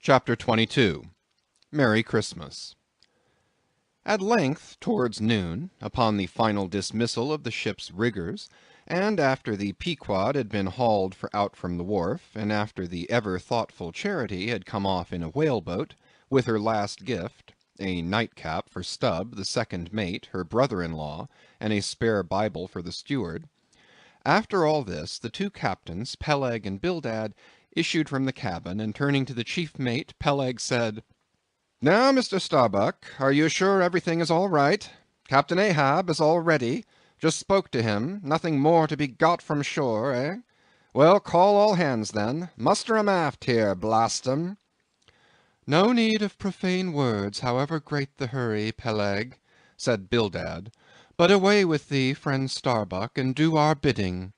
Chapter 22 Merry Christmas At length, towards noon, upon the final dismissal of the ship's riggers, and after the Pequod had been hauled out from the wharf, and after the ever-thoughtful Charity had come off in a whale-boat, with her last gift, a nightcap for Stubb, the second mate, her brother-in-law, and a spare Bible for the steward, after all this, the two captains, Peleg and Bildad, issued from the cabin, and turning to the chief mate, Peleg said, "Now, Mr. Starbuck, are you sure everything is all right? Captain Ahab is all ready. Just spoke to him. Nothing more to be got from shore, eh? Well, call all hands, then. Muster 'em aft here, blast 'em." "No need of profane words, however great the hurry, Peleg," said Bildad. "But away with thee, friend Starbuck, and do our bidding."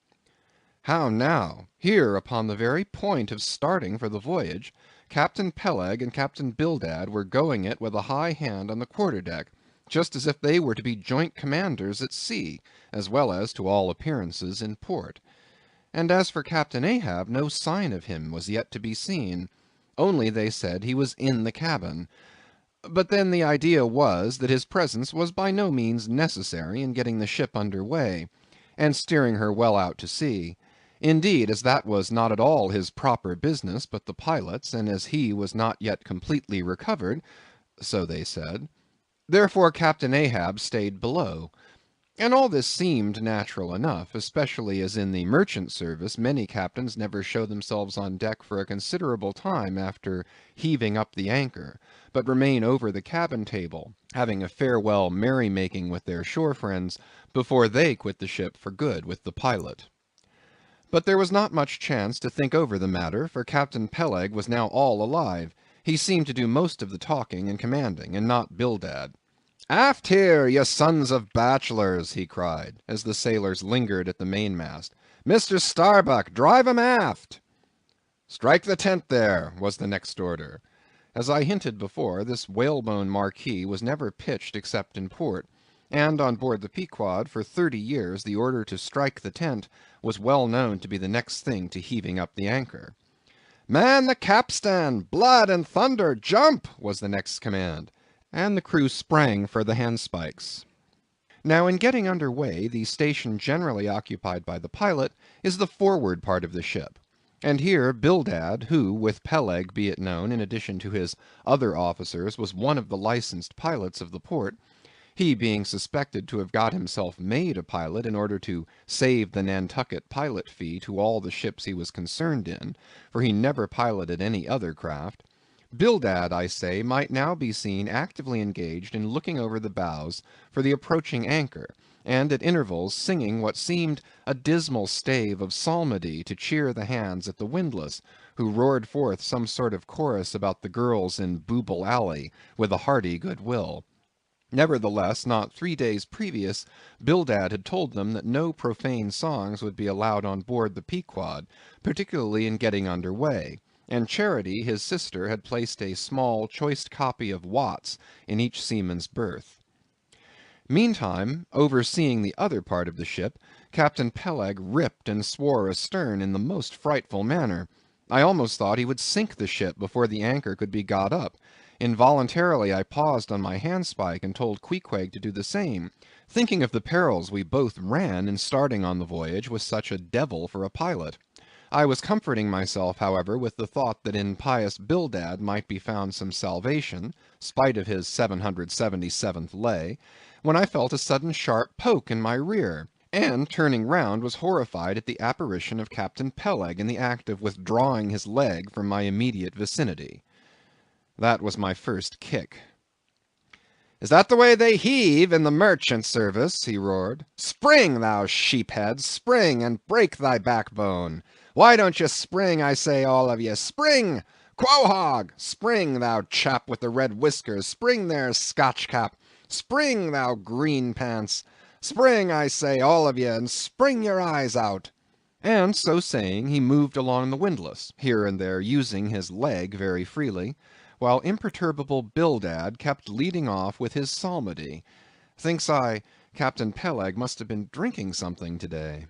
How now? Here, upon the very point of starting for the voyage, Captain Peleg and Captain Bildad were going it with a high hand on the quarter-deck, just as if they were to be joint commanders at sea, as well as, to all appearances, in port. And as for Captain Ahab, no sign of him was yet to be seen. Only, they said, he was in the cabin. But then the idea was, that his presence was by no means necessary in getting the ship under way, and steering her well out to sea. Indeed, as that was not at all his proper business, but the pilot's, and as he was not yet completely recovered, so they said, therefore Captain Ahab stayed below. And all this seemed natural enough, especially as in the merchant service many captains never show themselves on deck for a considerable time after heaving up the anchor, but remain over the cabin table, having a farewell merry-making with their shore friends, before they quit the ship for good with the pilot. But there was not much chance to think over the matter, for Captain Peleg was now all alive. He seemed to do most of the talking and commanding, and not Bildad. "Aft here, ye sons of bachelors!" he cried, as the sailors lingered at the mainmast. "Mr. Starbuck, drive 'em aft!" "Strike the tent there," was the next order. As I hinted before, this whalebone marquee was never pitched except in port, and on board the Pequod for 30 years the order to strike the tent was well known to be the next thing to heaving up the anchor. "Man the capstan! Blood and thunder, jump!" was the next command, and the crew sprang for the handspikes. Now, in getting under way, the station generally occupied by the pilot is the forward part of the ship. And here Bildad, who, with Peleg, be it known, in addition to his other officers, was one of the licensed pilots of the port, he being suspected to have got himself made a pilot in order to save the Nantucket pilot fee to all the ships he was concerned in, for he never piloted any other craft, Bildad, I say, might now be seen actively engaged in looking over the bows for the approaching anchor, and at intervals singing what seemed a dismal stave of psalmody to cheer the hands at the windlass, who roared forth some sort of chorus about the girls in Booble Alley, with a hearty good will. Nevertheless, not 3 days previous, Bildad had told them that no profane songs would be allowed on board the Pequod, particularly in getting under way, and Charity, his sister, had placed a small, choice copy of Watts in each seaman's berth. Meantime, overseeing the other part of the ship, Captain Peleg ripped and swore astern in the most frightful manner. I almost thought he would sink the ship before the anchor could be got up. Involuntarily I paused on my handspike and told Queequeg to do the same, thinking of the perils we both ran in starting on the voyage with such a devil for a pilot. I was comforting myself, however, with the thought that in pious Bildad might be found some salvation, spite of his 777th lay, when I felt a sudden sharp poke in my rear, and turning round was horrified at the apparition of Captain Peleg in the act of withdrawing his leg from my immediate vicinity. That was my first kick. "Is that the way they heave in the merchant service?" he roared. "Spring, thou sheephead, spring, and break thy backbone. Why don't ye spring, I say, all of ye? Spring! Quohog! Spring, thou chap with the red whiskers! Spring there, Scotch-cap! Spring, thou green pants! Spring, I say, all of ye, and spring your eyes out!" And so saying, he moved along the windlass, here and there using his leg very freely, while imperturbable Bildad kept leading off with his psalmody. Thinks I, Captain Peleg must have been drinking something to-day.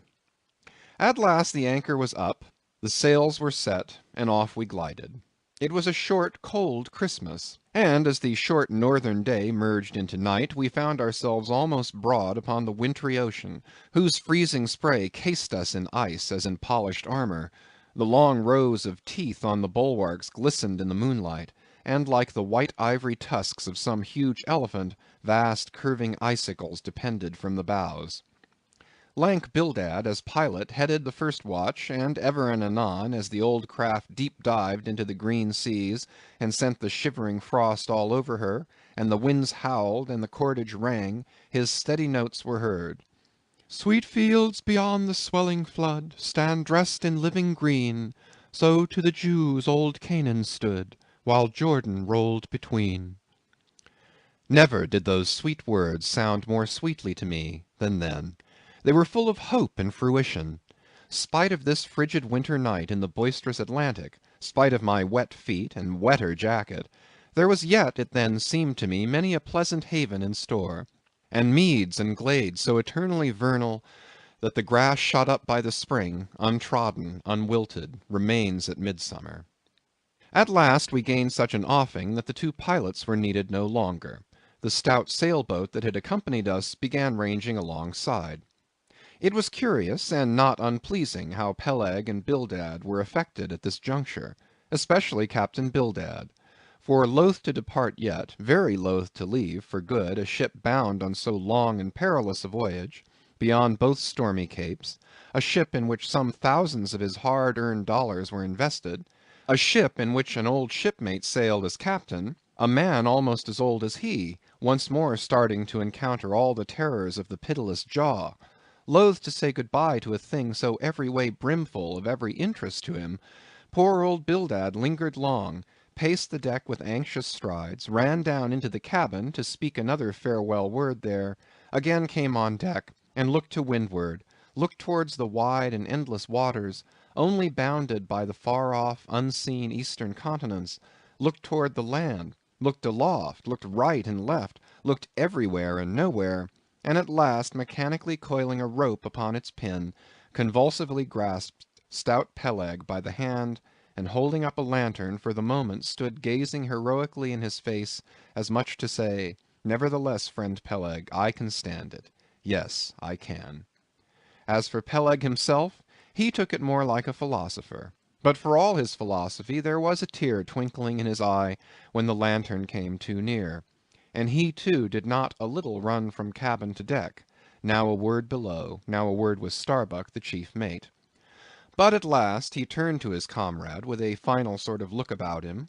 At last the anchor was up, the sails were set, and off we glided. It was a short, cold Christmas, and as the short northern day merged into night, we found ourselves almost broad upon the wintry ocean, whose freezing spray cased us in ice as in polished armor. The long rows of teeth on the bulwarks glistened in the moonlight, and like the white ivory tusks of some huge elephant, vast curving icicles depended from the bows. Lank Bildad, as pilot, headed the first watch, and ever and anon, as the old craft deep-dived into the green seas, and sent the shivering frost all over her, and the winds howled, and the cordage rang, his steady notes were heard. Sweet fields beyond the swelling flood stand dressed in living green, so to the Jews old Canaan stood, while Jordan rolled between. Never did those sweet words sound more sweetly to me than then. They were full of hope and fruition. Spite of this frigid winter night in the boisterous Atlantic, spite of my wet feet and wetter jacket, there was yet, it then seemed to me, many a pleasant haven in store, and meads and glades so eternally vernal that the grass shot up by the spring, untrodden, unwilted, remains at midsummer. At last we gained such an offing that the two pilots were needed no longer. The stout sailboat that had accompanied us began ranging alongside. It was curious and not unpleasing how Peleg and Bildad were affected at this juncture, especially Captain Bildad. For loath to depart yet, very loath to leave for good a ship bound on so long and perilous a voyage, beyond both stormy capes, a ship in which some thousands of his hard-earned dollars were invested, a ship in which an old shipmate sailed as captain, a man almost as old as he, once more starting to encounter all the terrors of the pitiless jaw, loath to say good-bye to a thing so every way brimful of every interest to him, poor old Bildad lingered long, paced the deck with anxious strides, ran down into the cabin to speak another farewell word there, again came on deck, and looked to windward, looked towards the wide and endless waters, only bounded by the far-off, unseen eastern continents, looked toward the land, looked aloft, looked right and left, looked everywhere and nowhere, and at last, mechanically coiling a rope upon its pin, convulsively grasped stout Peleg by the hand, and holding up a lantern, for the moment stood gazing heroically in his face, as much to say, "Nevertheless, friend Peleg, I can stand it. Yes, I can." As for Peleg himself, he took it more like a philosopher. But for all his philosophy, there was a tear twinkling in his eye when the lantern came too near. And he, too, did not a little run from cabin to deck, now a word below, now a word with Starbuck, the chief mate. But at last he turned to his comrade with a final sort of look about him.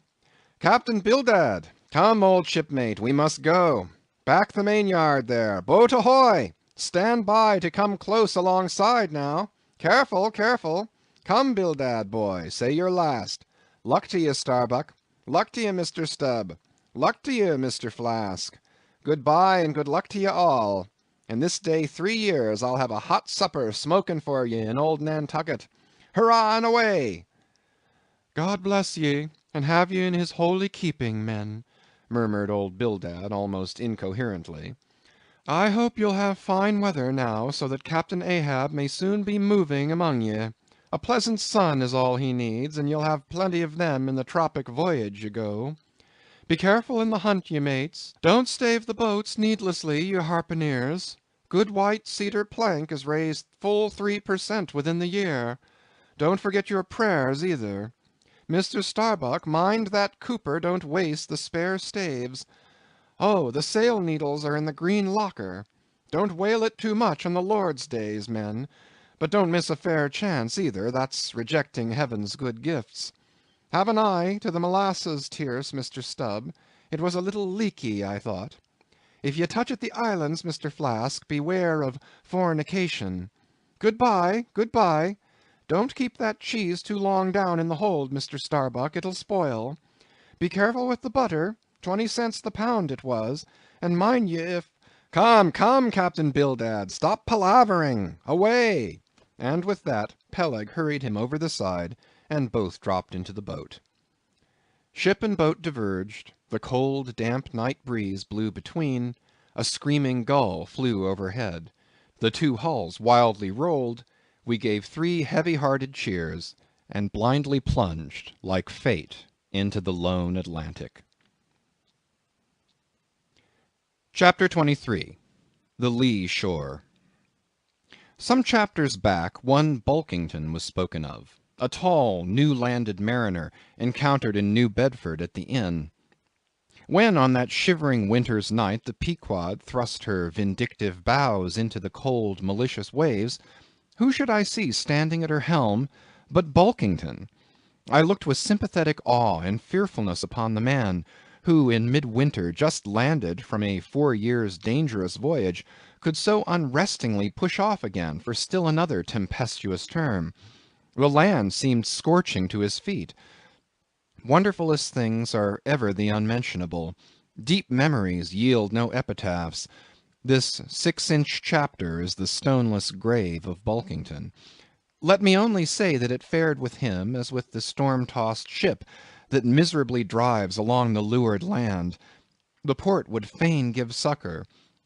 "Captain Bildad! Come, old shipmate, we must go. Back the main-yard there. Boat ahoy! Stand by to come close alongside now. Careful, careful. Come, Bildad, boy, say your last. Luck to ye, Starbuck. Luck to ye, Mr. Stubb. Luck to ye, Mr. Flask. Good-bye and good luck to ye all. And this day 3 years I'll have a hot supper smoking for ye in old Nantucket. Hurrah and away!" "God bless ye, and have ye in his holy keeping, men," murmured old Bildad almost incoherently. "I hope you'll have fine weather now, so that Captain Ahab may soon be moving among ye. A pleasant sun is all he needs, and you'll have plenty of them in the tropic voyage ye go. Be careful in the hunt, ye mates. Don't stave the boats needlessly, ye harpooneers. Good white cedar plank is raised full 3% within the year. Don't forget your prayers either. Mr. Starbuck, mind that cooper don't waste the spare staves. Oh, the sail needles are in the green locker. Don't whale it too much on the Lord's days, men. But don't miss a fair chance either, that's rejecting heaven's good gifts. Have an eye to the molasses tierce, Mr. Stubb. It was a little leaky, I thought. If ye touch at the islands, Mr. Flask, beware of fornication. Good-bye, good-bye. Don't keep that cheese too long down in the hold, Mr. Starbuck, it'll spoil. Be careful with the butter, 20 cents the pound it was, and mind ye if—" "Come, come, Captain Bildad, stop palavering! Away!" And with that, Peleg hurried him over the side, and both dropped into the boat. Ship and boat diverged, the cold, damp night breeze blew between, a screaming gull flew overhead, the two hulls wildly rolled, we gave 3 heavy-hearted cheers, and blindly plunged, like fate, into the lone Atlantic. Chapter 23. The Lee Shore. Some chapters back one Bulkington was spoken of, a tall, new-landed mariner encountered in New Bedford at the inn. When on that shivering winter's night the Pequod thrust her vindictive bows into the cold, malicious waves, who should I see standing at her helm but Bulkington? I looked with sympathetic awe and fearfulness upon the man, who in midwinter just landed from a 4 years' dangerous voyage, could so unrestingly push off again for still another tempestuous term. The land seemed scorching to his feet. Wonderfulest things are ever the unmentionable. Deep memories yield no epitaphs. This 6-inch chapter is the stoneless grave of Bulkington. Let me only say that it fared with him as with the storm-tossed ship that miserably drives along the leeward land. The port would fain give succor.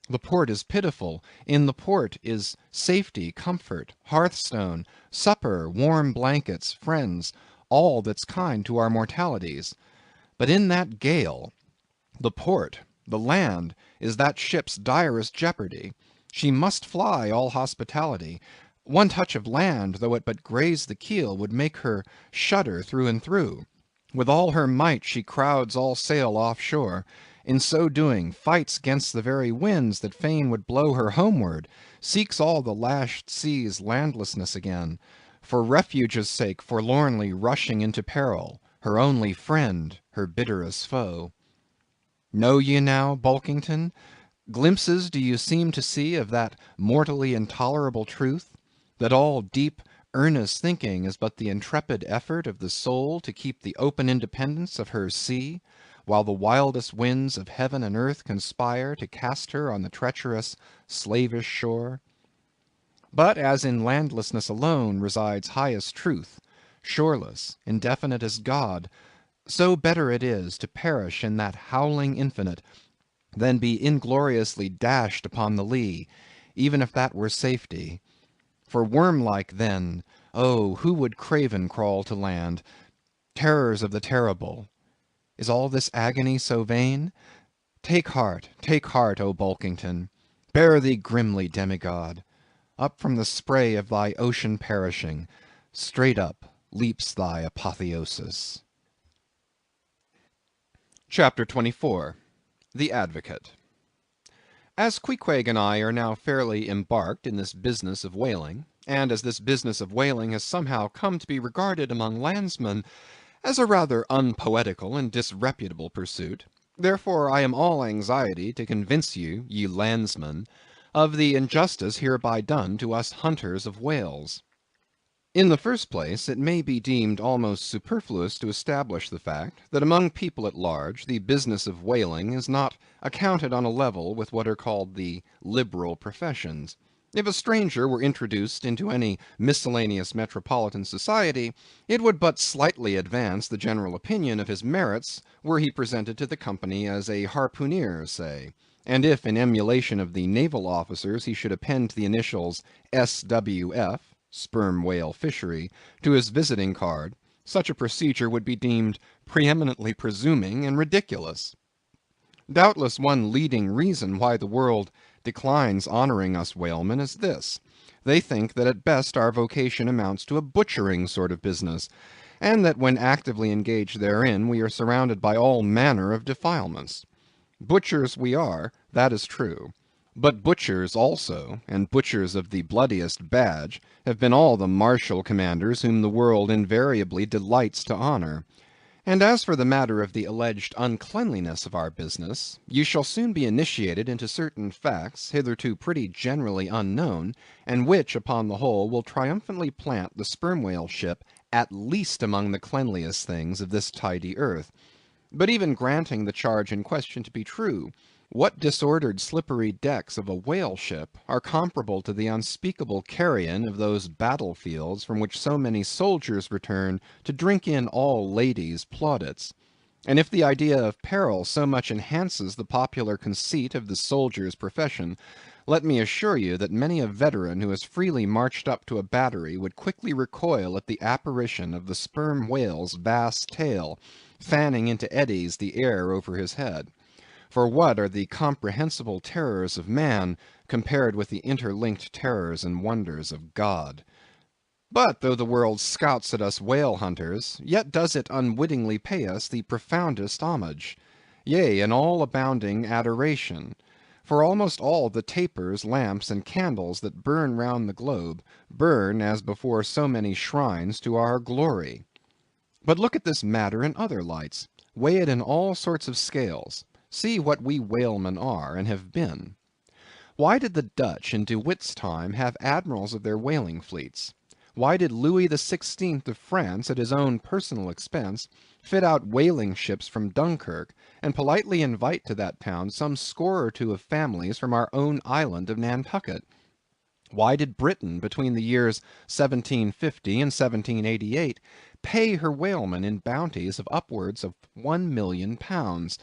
The port is pitiful. In the port is safety, comfort, hearthstone, supper, warm blankets, friends, all that's kind to our mortalities. But in that gale, the port, the land, is that ship's direst jeopardy. She must fly all hospitality. One touch of land, though it but graze the keel, would make her shudder through and through. With all her might she crowds all sail off-shore. In so doing, fights against the very winds that fain would blow her homeward, seeks all the lashed sea's landlessness again, for refuge's sake forlornly rushing into peril, her only friend, her bitterest foe. Know ye now, Bulkington? Glimpses do you seem to see of that mortally intolerable truth, that all deep, earnest thinking is but the intrepid effort of the soul to keep the open independence of her sea, while the wildest winds of heaven and earth conspire to cast her on the treacherous, slavish shore? But as in landlessness alone resides highest truth, shoreless, indefinite as God, so better it is to perish in that howling infinite than be ingloriously dashed upon the lee, even if that were safety. For worm-like then, oh, who would craven crawl to land? Terrors of the terrible! Is all this agony so vain? Take heart, O Bulkington! Bear thee grimly, demigod! Up from the spray of thy ocean perishing, straight up leaps thy apotheosis. Chapter 24. The Advocate. As Queequeg and I are now fairly embarked in this business of whaling, and as this business of whaling has somehow come to be regarded among landsmen as a rather unpoetical and disreputable pursuit, therefore I am all anxiety to convince you, ye landsmen, of the injustice hereby done to us hunters of whales. In the first place, it may be deemed almost superfluous to establish the fact that among people at large the business of whaling is not accounted on a level with what are called the liberal professions. If a stranger were introduced into any miscellaneous metropolitan society, it would but slightly advance the general opinion of his merits were he presented to the company as a harpooneer, say, and if in emulation of the naval officers he should append the initials S.W.F., sperm whale fishery, to his visiting card, such a procedure would be deemed preeminently presuming and ridiculous. Doubtless one leading reason why the world declines honoring us whalemen is this: they think that at best our vocation amounts to a butchering sort of business, and that when actively engaged therein we are surrounded by all manner of defilements. Butchers we are, that is true. But butchers also, and butchers of the bloodiest badge, have been all the martial commanders whom the world invariably delights to honor. And as for the matter of the alleged uncleanliness of our business, you shall soon be initiated into certain facts hitherto pretty generally unknown, and which, upon the whole, will triumphantly plant the sperm whale ship at least among the cleanliest things of this tidy earth. But even granting the charge in question to be true, what disordered slippery decks of a whale ship are comparable to the unspeakable carrion of those battlefields from which so many soldiers return to drink in all ladies' plaudits? And if the idea of peril so much enhances the popular conceit of the soldier's profession, let me assure you that many a veteran who has freely marched up to a battery would quickly recoil at the apparition of the sperm whale's vast tail, fanning into eddies the air over his head. For what are the comprehensible terrors of man compared with the interlinked terrors and wonders of God? But though the world scouts at us whale hunters, yet does it unwittingly pay us the profoundest homage, yea, an all abounding adoration. For almost all the tapers, lamps, and candles that burn round the globe, burn as before so many shrines to our glory. But look at this matter in other lights. Weigh it in all sorts of scales. See what we whalemen are, and have been. Why did the Dutch in De Witt's time have admirals of their whaling fleets? Why did Louis XVI of France, at his own personal expense, fit out whaling ships from Dunkirk, and politely invite to that town some score or two of families from our own island of Nantucket? Why did Britain, between the years 1750 and 1788, pay her whalemen in bounties of upwards of £1,000,000?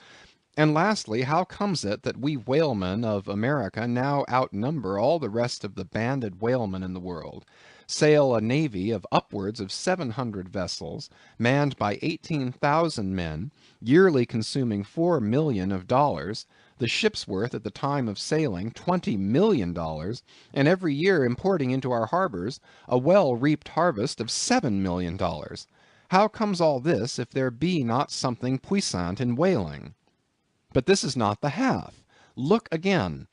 And lastly, how comes it that we whalemen of America now outnumber all the rest of the banded whalemen in the world, sail a navy of upwards of 700 vessels, manned by 18,000 men, yearly consuming $4,000,000 of dollars, the ship's worth at the time of sailing $20,000,000, and every year importing into our harbors a well-reaped harvest of $7,000,000? How comes all this if there be not something puissant in whaling? But this is not the half. Look again.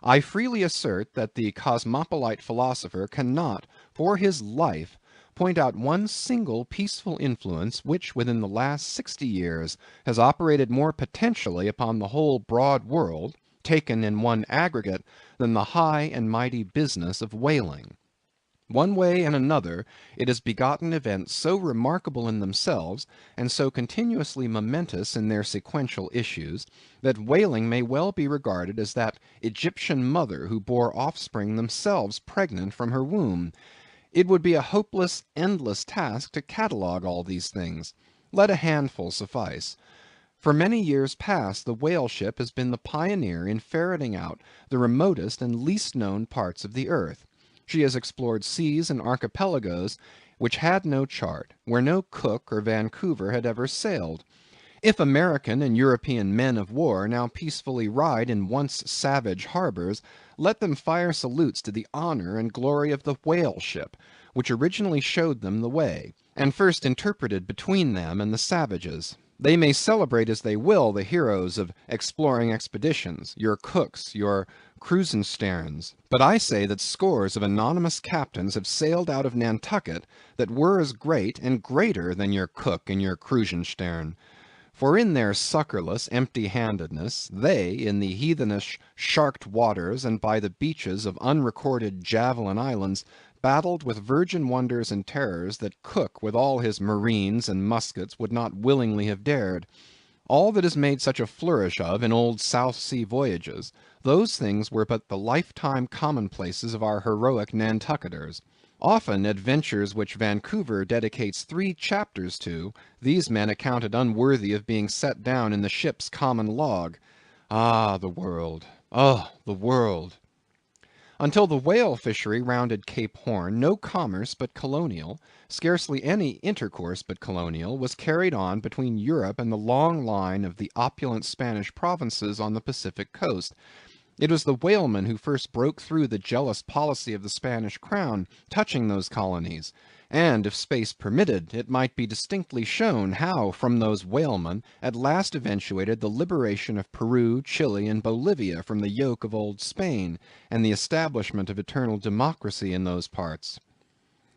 I freely assert that the cosmopolite philosopher cannot, for his life, point out one single peaceful influence which within the last 60 years has operated more potentially upon the whole broad world, taken in one aggregate, than the high and mighty business of whaling. One way and another it has begotten events so remarkable in themselves, and so continuously momentous in their sequential issues, that whaling may well be regarded as that Egyptian mother who bore offspring themselves pregnant from her womb. It would be a hopeless, endless task to catalogue all these things. Let a handful suffice. For many years past the whale ship has been the pioneer in ferreting out the remotest and least known parts of the earth. She has explored seas and archipelagos which had no chart, where no Cook or Vancouver had ever sailed. If American and European men of war now peacefully ride in once savage harbors, let them fire salutes to the honor and glory of the whale ship, which originally showed them the way, and first interpreted between them and the savages. They may celebrate as they will the heroes of exploring expeditions, your Cooks, your Krusensterns, but I say that scores of anonymous captains have sailed out of Nantucket that were as great and greater than your Cook and your Krusenstern. For in their succorless empty-handedness, they, in the heathenish sharked waters and by the beaches of unrecorded javelin islands, battled with virgin wonders and terrors that Cook with all his marines and muskets would not willingly have dared. All that is made such a flourish of in old South Sea voyages, those things were but the lifetime commonplaces of our heroic Nantucketers. Often adventures which Vancouver dedicates 3 chapters to, these men accounted unworthy of being set down in the ship's common log. Ah, the world! Oh, the world! Until the whale fishery rounded Cape Horn, no commerce but colonial, scarcely any intercourse but colonial, was carried on between Europe and the long line of the opulent Spanish provinces on the Pacific coast. It was the whalemen who first broke through the jealous policy of the Spanish crown touching those colonies, and, if space permitted, it might be distinctly shown how from those whalemen at last eventuated the liberation of Peru, Chile, and Bolivia from the yoke of old Spain, and the establishment of eternal democracy in those parts.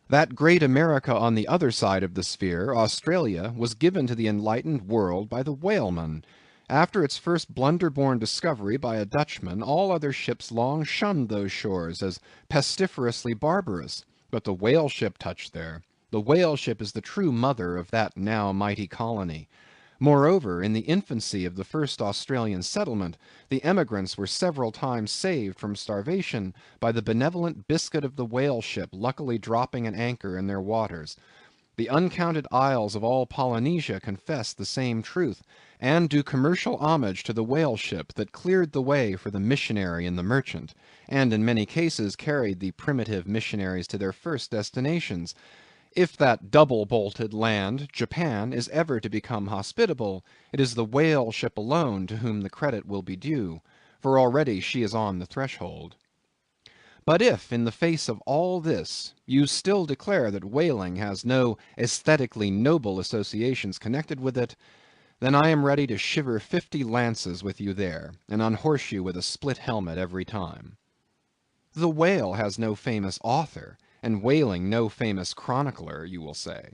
That great America on the other side of the sphere, Australia, was given to the enlightened world by the whalemen. After its first blunder-born discovery by a Dutchman, all other ships long shunned those shores as pestiferously barbarous. But the whale ship touched there. The whale ship is the true mother of that now mighty colony. Moreover, in the infancy of the first Australian settlement, the emigrants were several times saved from starvation by the benevolent biscuit of the whale ship luckily dropping an anchor in their waters. The uncounted isles of all Polynesia confess the same truth, and do commercial homage to the whale ship that cleared the way for the missionary and the merchant, and in many cases carried the primitive missionaries to their first destinations. If that double-bolted land, Japan, is ever to become hospitable, it is the whale ship alone to whom the credit will be due, for already she is on the threshold. But if, in the face of all this, you still declare that whaling has no aesthetically noble associations connected with it, then I am ready to shiver 50 lances with you there, and unhorse you with a split helmet every time. The whale has no famous author, and whaling no famous chronicler, you will say.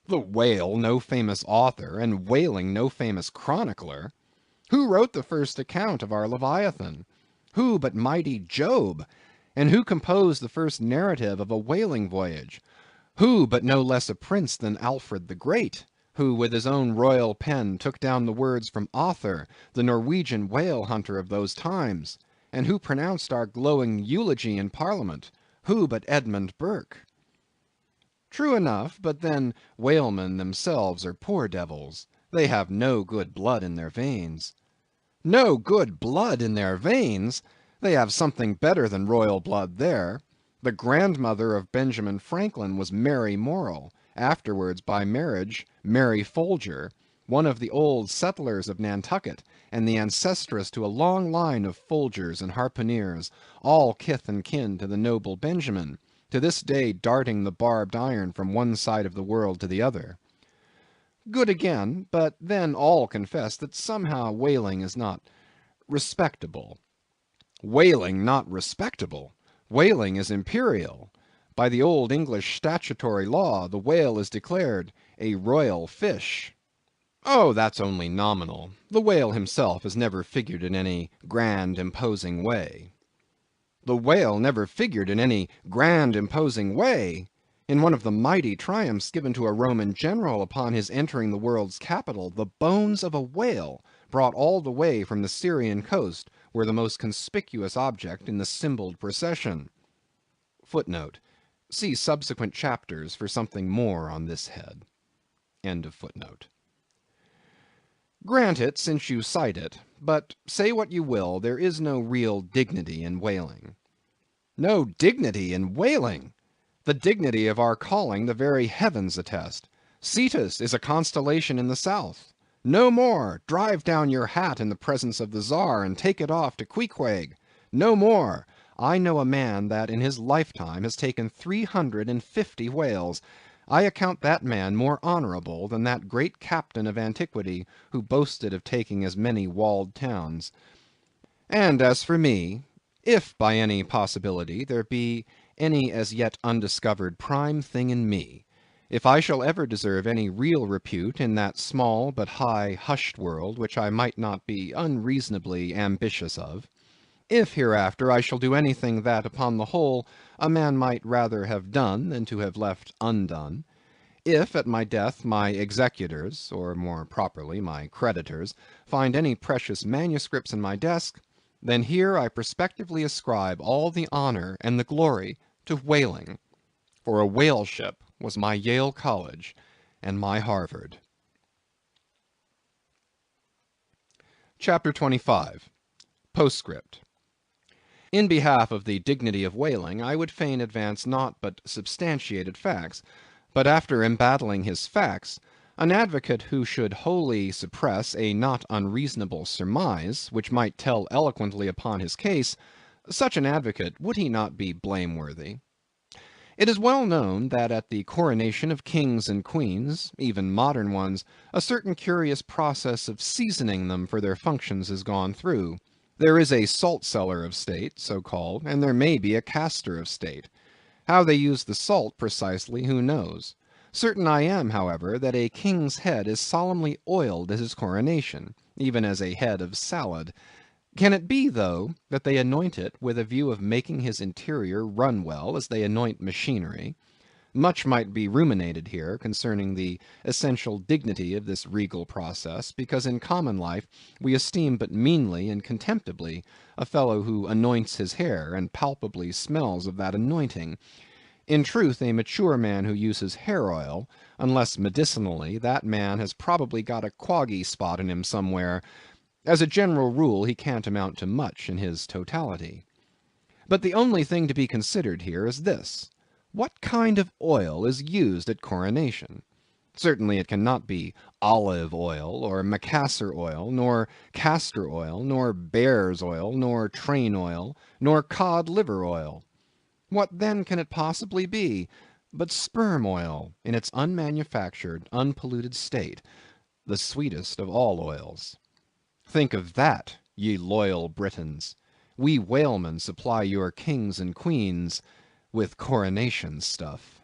The whale no famous author, and whaling no famous chronicler? Who wrote the first account of our Leviathan? Who but mighty Job? And who composed the first narrative of a whaling voyage? Who but no less a prince than Alfred the Great, who with his own royal pen took down the words from Other, the Norwegian whale hunter of those times, and who pronounced our glowing eulogy in Parliament? Who but Edmund Burke? True enough, but then whalemen themselves are poor devils. They have no good blood in their veins. No good blood in their veins? They have something better than royal blood there. The grandmother of Benjamin Franklin was Mary Morrell, afterwards by marriage Mary Folger, one of the old settlers of Nantucket, and the ancestress to a long line of Folgers and harpooneers, all kith and kin to the noble Benjamin, to this day darting the barbed iron from one side of the world to the other. Good again, but then all confess that somehow whaling is not respectable. Whaling not respectable! Whaling is imperial. By the old English statutory law, the whale is declared a royal fish. Oh, that's only nominal. The whale himself has never figured in any grand, imposing way. The whale never figured in any grand, imposing way! In one of the mighty triumphs given to a Roman general upon his entering the world's capital, the bones of a whale, brought all the way from the Syrian coast, were the most conspicuous object in the symboled procession. Footnote. See subsequent chapters for something more on this head. End of footnote. Grant it, since you cite it, but say what you will, there is no real dignity in whaling. No dignity in whaling! The dignity of our calling the very heavens attest. Cetus is a constellation in the south. No more, drive down your hat in the presence of the Czar and take it off to Queequeg. No more, I know a man that in his lifetime has taken 350 whales. I account that man more honorable than that great captain of antiquity who boasted of taking as many walled towns. And as for me, if by any possibility there be any as yet undiscovered prime thing in me, if I shall ever deserve any real repute in that small but high hushed world which I might not be unreasonably ambitious of, if hereafter I shall do anything that, upon the whole, a man might rather have done than to have left undone, if at my death my executors, or more properly my creditors, find any precious manuscripts in my desk, then here I prospectively ascribe all the honor and the glory to whaling, for a whale ship was my Yale College and my Harvard. Chapter 25. Postscript. In behalf of the dignity of whaling, I would fain advance naught but substantiated facts, but after embattling his facts, an advocate who should wholly suppress a not unreasonable surmise, which might tell eloquently upon his case, such an advocate, would he not be blameworthy? It is well known that at the coronation of kings and queens, even modern ones, a certain curious process of seasoning them for their functions is gone through. There is a salt cellar of state, so called, and there may be a castor of state. How they use the salt precisely, who knows? Certain I am, however, that a king's head is solemnly oiled at his coronation, even as a head of salad. Can it be, though, that they anoint it with a view of making his interior run well, as they anoint machinery? Much might be ruminated here concerning the essential dignity of this regal process, because in common life we esteem but meanly and contemptibly a fellow who anoints his hair, and palpably smells of that anointing. In truth, a mature man who uses hair oil, unless medicinally, that man has probably got a quaggy spot in him somewhere. As a general rule, he can't amount to much in his totality. But the only thing to be considered here is this. What kind of oil is used at coronation? Certainly it cannot be olive oil, or macassar oil, nor castor oil, nor bear's oil, nor train oil, nor cod liver oil. What then can it possibly be but sperm oil in its unmanufactured, unpolluted state, the sweetest of all oils? Think of that, ye loyal Britons! We whalemen supply your kings and queens with coronation stuff.